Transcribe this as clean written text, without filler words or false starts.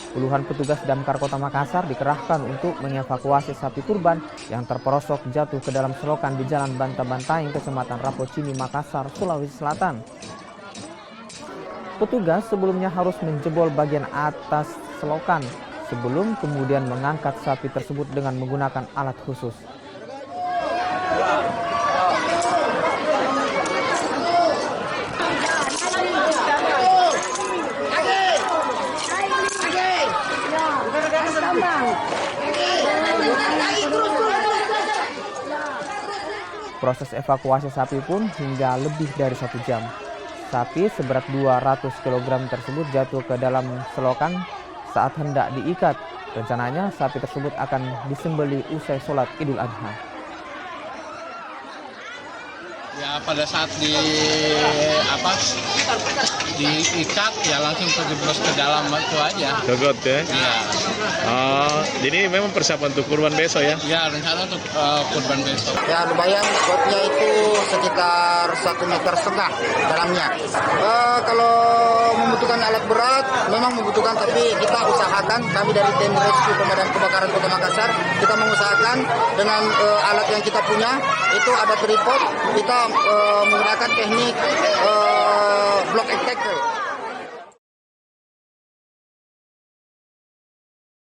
Puluhan petugas Damkar Kota Makassar dikerahkan untuk mengevakuasi sapi kurban yang terperosok jatuh ke dalam selokan di Jalan Banta-Bantaing, Kecamatan Rapocini, Makassar, Sulawesi Selatan. Petugas sebelumnya harus menjebol bagian atas selokan sebelum kemudian mengangkat sapi tersebut dengan menggunakan alat khusus. Proses evakuasi sapi pun hingga lebih dari 1 jam. Sapi seberat 200 kg tersebut jatuh ke dalam selokan saat hendak diikat. Rencananya sapi tersebut akan disembelih usai sholat Idul Adha. Ya pada saat diikat ya langsung terjeblos ke dalam itu aja. Dogot ya? Iya. Oh, jadi memang persiapan untuk kurban besok ya? Ya rencana untuk kurban besok. Ya lumayan, botnya itu sekitar 1,5 meter dalamnya. Kalau membutuhkan alat berat, memang membutuhkan, tapi kita usahakan, kami dari tim rescue pemadam kebakaran Kota Makassar, kita mengusahakan dengan alat yang kita punya, itu ada tripod, kita menggunakan teknik block and tackle.